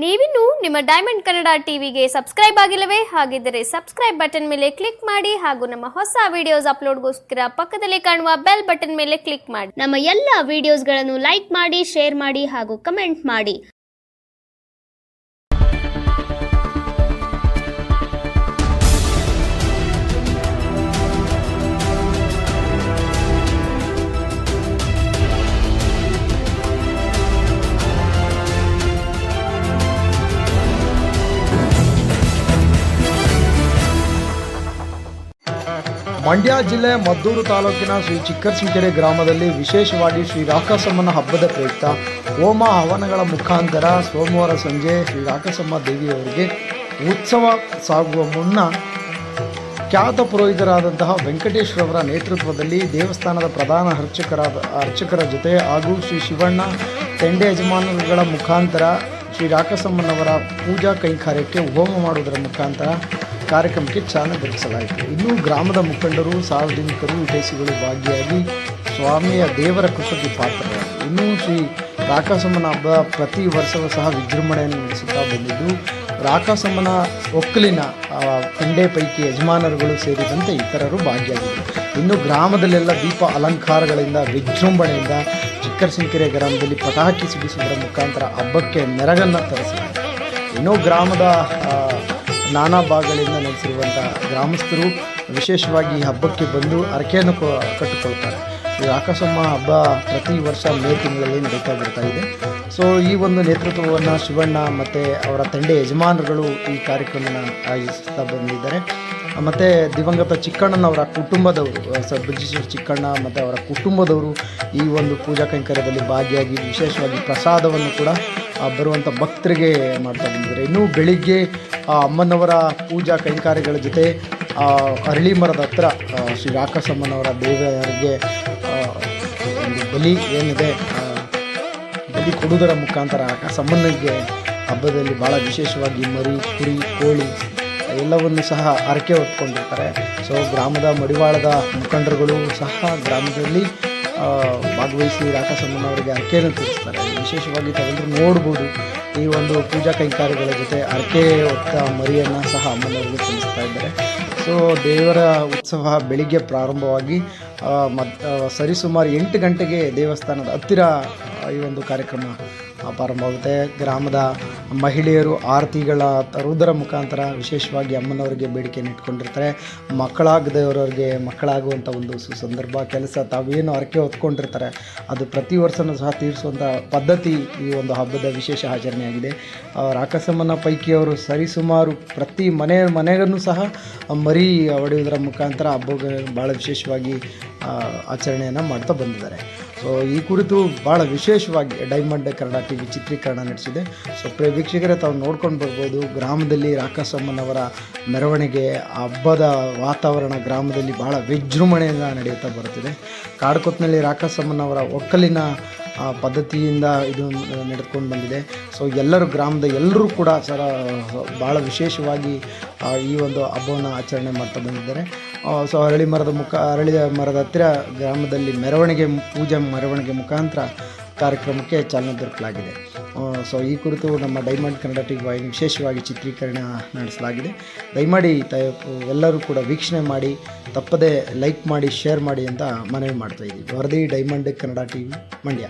ನೀವಿನ್ನು ನಿಮ್ಮ ಡೈಮಂಡ್ ಕನ್ನಡ ಟಿವಿಗೆ ಸಬ್ಸ್ಕ್ರೈಬ್ ಆಗಿಲ್ಲವೇ? ಹಾಗಿದ್ದರೆ ಸಬ್ಸ್ಕ್ರೈಬ್ ಬಟನ್ ಮೇಲೆ ಕ್ಲಿಕ್ ಮಾಡಿ ಹಾಗೂ ನಮ್ಮ ಹೊಸ ವಿಡಿಯೋಸ್ ಅಪ್ಲೋಡ್ಗೋಸ್ಕರ ಪಕ್ಕದಲ್ಲಿ ಕಾಣುವ ಬೆಲ್ ಬಟನ್ ಮೇಲೆ ಕ್ಲಿಕ್ ಮಾಡಿ. ನಮ್ಮ ಎಲ್ಲ ವಿಡಿಯೋಸ್ಗಳನ್ನು ಲೈಕ್ ಮಾಡಿ, ಶೇರ್ ಮಾಡಿ ಹಾಗೂ ಕಮೆಂಟ್ ಮಾಡಿ. ಮಂಡ್ಯ ಜಿಲ್ಲೆ ಮದ್ದೂರು ತಾಲೂಕಿನ ಶ್ರೀ ಚಿಕ್ಕರಸಿಂಕೆರೆ ಗ್ರಾಮದಲ್ಲಿ ವಿಶೇಷವಾಗಿ ಶ್ರೀ ರಾಕಾಸಮ್ಮನ ಹಬ್ಬದ ಪ್ರಯುಕ್ತ ಹೋಮ ಹವನಗಳ ಮುಖಾಂತರ ಸೋಮವಾರ ಸಂಜೆ ಶ್ರೀ ರಾಕಾಸಮ್ಮ ದೇವಿಯವರಿಗೆ ಉತ್ಸವ ಸಾಗುವ ಮುನ್ನ ಖ್ಯಾತ ಪುರೋಹಿತರಾದಂತಹ ವೆಂಕಟೇಶ್ವರವರ ನೇತೃತ್ವದಲ್ಲಿ ದೇವಸ್ಥಾನದ ಪ್ರಧಾನ ಅರ್ಚಕರ ಜೊತೆ ಹಾಗೂ ಶ್ರೀ ಶಿವಣ್ಣ ತೆಂಡೆ ಯಜಮಾನರುಗಳ ಮುಖಾಂತರ ಶ್ರೀ ರಾಕಾಸಮ್ಮನವರ ಪೂಜಾ ಕೈಂಕರ್ಯಕ್ಕೆ ಹೋಮ ಮಾಡುವುದರ ಮುಖಾಂತರ ಕಾರ್ಯಕ್ರಮಕ್ಕೆ ಚಾಲನೆ ದೊರಕಿಸಲಾಯಿತು. ಇನ್ನು ಗ್ರಾಮದ ಮುಖಂಡರು, ಸಾರ್ವಜನಿಕರು, ಹಿತೈಷಿಗಳು ಭಾಗಿಯಾಗಿ ಸ್ವಾಮಿಯ ದೇವರ ಕೃಪೆಗೆ ಪಾತ್ರರಾದರು. ಇನ್ನು ಶ್ರೀ ರಾಕಾಸಮ್ಮನ ಹಬ್ಬ ಪ್ರತಿ ವರ್ಷವೂ ಸಹ ವಿಜೃಂಭಣೆಯನ್ನು ನಡೆಸುತ್ತಾ ಬಂದಿದ್ದು, ರಾಕಾಸಮ್ಮನ ಒಕ್ಕಲಿನ ಕಂಡೆ ಪೈಕಿ ಯಜಮಾನರುಗಳು ಸೇರಿದಂತೆ ಇತರರು ಭಾಗಿಯಾಗಿದ್ದರು. ಇನ್ನು ಗ್ರಾಮದಲ್ಲೆಲ್ಲ ದೀಪ ಅಲಂಕಾರಗಳಿಂದ ವಿಜೃಂಭಣೆಯಿಂದ ಚಿಕ್ಕರಸಿಂಕೆರೆ ಗ್ರಾಮದಲ್ಲಿ ಪಟಾಕಿ ಸಿಡಿಸುವುದರ ಮುಖಾಂತರ ಹಬ್ಬಕ್ಕೆ ಮೆರಗನ್ನು ತರಿಸಲಾಯಿತು. ಇನ್ನು ಗ್ರಾಮದ ನಾನಾ ಭಾಗಗಳಿಂದ ನೆಲೆಸಿರುವಂಥ ಗ್ರಾಮಸ್ಥರು ವಿಶೇಷವಾಗಿ ಈ ಹಬ್ಬಕ್ಕೆ ಬಂದು ಹರಕೆಯನ್ನು ಕಟ್ಟಿಕೊಳ್ತಾರೆ. ಈ ರಾಕಾಸಮ್ಮ ಹಬ್ಬ ಪ್ರತಿ ವರ್ಷ ಮೇ ತಿಂಗಳಲ್ಲಿ ನಡೀತಾ ಬರ್ತಾ ಇದೆ. ಸೊ ಈ ಒಂದು ನೇತೃತ್ವವನ್ನು ಶಿವಣ್ಣ ಮತ್ತು ಅವರ ತಂಡೆ ಯಜಮಾನರುಗಳು ಈ ಕಾರ್ಯಕ್ರಮನ ಆಯೋಜಿಸ್ತಾ ಬಂದಿದ್ದಾರೆ. ಮತ್ತು ದಿವಂಗತ ಚಿಕ್ಕಣ್ಣನವರ ಕುಟುಂಬದವರು, ಬಜ್ಜೇಶ್ವರ ಚಿಕ್ಕಣ್ಣ ಮತ್ತು ಅವರ ಕುಟುಂಬದವರು ಈ ಒಂದು ಪೂಜಾ ಕೈಂಕರ್ಯದಲ್ಲಿ ಭಾಗಿಯಾಗಿ ವಿಶೇಷವಾಗಿ ಪ್ರಸಾದವನ್ನು ಕೂಡ ಬರುವಂಥ ಭಕ್ತರಿಗೆ ಮಾಡ್ತಾ ಬಂದಿದ್ದಾರೆ. ಇನ್ನೂ ಬೆಳಿಗ್ಗೆ ಅಮ್ಮನವರ ಪೂಜಾ ಕೈಂಕರ್ಯಗಳ ಜೊತೆ ಅರಳಿ ಮರದ ಹತ್ರ ಶ್ರೀ ರಾಕಾಸಮ್ಮನವರ ದೇವರಿಗೆ ಒಂದು ಬಲಿ ಏನಿದೆ, ಬಲಿ ಕೊಡುವುದರ ಮುಖಾಂತರ ರಾಕಾಸಮ್ಮನಿಗೆ ಹಬ್ಬದಲ್ಲಿ ಭಾಳ ವಿಶೇಷವಾಗಿ ಮರಿ, ಕುರಿ, ಕೋಳಿ ಎಲ್ಲವನ್ನು ಸಹ ಹರಕೆ ಹೊತ್ಕೊಂಡಿರ್ತಾರೆ. ಸೊ ಗ್ರಾಮದ ಮಡಿವಾಳದ ಮುಖಂಡರುಗಳು ಸಹ ಗ್ರಾಮದಲ್ಲಿ ಭಾಗವಹಿಸಿ ರಾಕಾಸಮ್ಮನವರಿಗೆ ಹರಕೆಯನ್ನು ತೀರಿಸ್ತಾರೆ. ವಿಶೇಷವಾಗಿ ತಾವೆಲ್ಲರೂ ನೋಡ್ಬೋದು, ಈ ಒಂದು ಪೂಜಾ ಕೈಂಕರ್ಯಗಳ ಜೊತೆ ಹರಕೆ ಹೊತ್ತ ಮರಿಯನ್ನು ಸಹ ಅಮ್ಮನವರಿಗೆ ಸಲ್ಲಿಸ್ತಾ ಇದ್ದಾರೆ. ಸೊ ದೇವರ ಉತ್ಸವ ಬೆಳಿಗ್ಗೆ ಪ್ರಾರಂಭವಾಗಿ ಸರಿಸುಮಾರು 8 ಗಂಟೆಗೆ ದೇವಸ್ಥಾನದ ಹತ್ತಿರ ಈ ಒಂದು ಕಾರ್ಯಕ್ರಮ ಪ್ರಾರಂಭವಾಗುತ್ತೆ. ಗ್ರಾಮದ ಮಹಿಳೆಯರು ಆರತಿಗಳ ತರುವುದರ ಮುಖಾಂತರ ವಿಶೇಷವಾಗಿ ಅಮ್ಮನವರಿಗೆ ಬೇಡಿಕೆಯನ್ನು ಇಟ್ಕೊಂಡಿರ್ತಾರೆ. ಮಕ್ಕಳಾಗದವರವರಿಗೆ ಮಕ್ಕಳಾಗುವಂಥ ಒಂದು ಸುಸಂದರ್ಭ ಕೆಲಸ ತಾವೇನು ಹರಕೆ ಹೊತ್ಕೊಂಡಿರ್ತಾರೆ ಅದು ಪ್ರತಿ ವರ್ಷವೂ ಸಹ ತೀರಿಸುವಂಥ ಪದ್ಧತಿ ಈ ಒಂದು ಹಬ್ಬದ ವಿಶೇಷ ಆಚರಣೆಯಾಗಿದೆ. ರಾಕಾಸಮ್ಮನ ಪೈಕಿಯವರು ಸರಿಸುಮಾರು ಪ್ರತಿ ಮನೆಗೂ ಸಹ ಮರಿ ಹೊಡೆಯುವುದರ ಮುಖಾಂತರ ಹಬ್ಬ ಭಾಳ ವಿಶೇಷವಾಗಿ ಆಚರಣೆಯನ್ನು ಮಾಡ್ತಾ ಬಂದಿದ್ದಾರೆ. ಸೊ ಈ ಕುರಿತು ಭಾಳ ವಿಶೇಷವಾಗಿ ಡೈಮಂಡ್ ಕನ್ನಡ ಟಿವಿ ಚಿತ್ರೀಕರಣ ನಡೆಸಿದೆ. ಸೊ ವೀಕ್ಷಕರೇ ತಾವು ನೋಡ್ಕೊಂಡು ಬರ್ಬೋದು, ಗ್ರಾಮದಲ್ಲಿ ರಾಕಾಸಮ್ಮನವರ ಮೆರವಣಿಗೆ, ಹಬ್ಬದ ವಾತಾವರಣ ಗ್ರಾಮದಲ್ಲಿ ಭಾಳ ವಿಜೃಂಭಣೆಯಿಂದ ನಡೆಯುತ್ತಾ ಬರುತ್ತಿದೆ. ಕಾಡ್ಕೊತ್ನಲ್ಲಿ ರಾಕಾಸಮ್ಮನವರ ಒಕ್ಕಲಿನ ಪದ್ಧತಿಯಿಂದ ಇದು ನಡೆದುಕೊಂಡು ಬಂದಿದೆ. ಸೊ ಎಲ್ಲರೂ ಗ್ರಾಮದ ಎಲ್ಲರೂ ಕೂಡ ಭಾಳ ವಿಶೇಷವಾಗಿ ಈ ಒಂದು ಹಬ್ಬವನ್ನು ಆಚರಣೆ ಮಾಡ್ತಾ ಬಂದಿದ್ದಾರೆ. ಸೊ ಅರಳಿ ಮರದ ಹತ್ತಿರ ಗ್ರಾಮದಲ್ಲಿ ಪೂಜೆ ಮೆರವಣಿಗೆ ಮುಖಾಂತರ ಕಾರ್ಯಕ್ರಮಕ್ಕೆ ಚಾಲನೆ ದೊರಕಲಾಗಿದೆ. ಸೊ ಈ ಕುರಿತು ನಮ್ಮ ಡೈಮಂಡ್ ಕನ್ನಡ ಟಿವಿ ವಾಹಿನಿ ವಿಶೇಷವಾಗಿ ಚಿತ್ರೀಕರಣ ನಡೆಸಲಾಗಿದೆ. ದಯಮಾಡಿ ಎಲ್ಲರೂ ಕೂಡ ವೀಕ್ಷಣೆ ಮಾಡಿ, ತಪ್ಪದೇ ಲೈಕ್ ಮಾಡಿ, ಶೇರ್ ಮಾಡಿ ಅಂತ ಮನವಿ ಮಾಡ್ತಾಯಿದ್ದೀವಿ. ವರದಿ ಡೈಮಂಡ್ ಕನ್ನಡ ಟಿವಿ, ಮಂಡ್ಯ.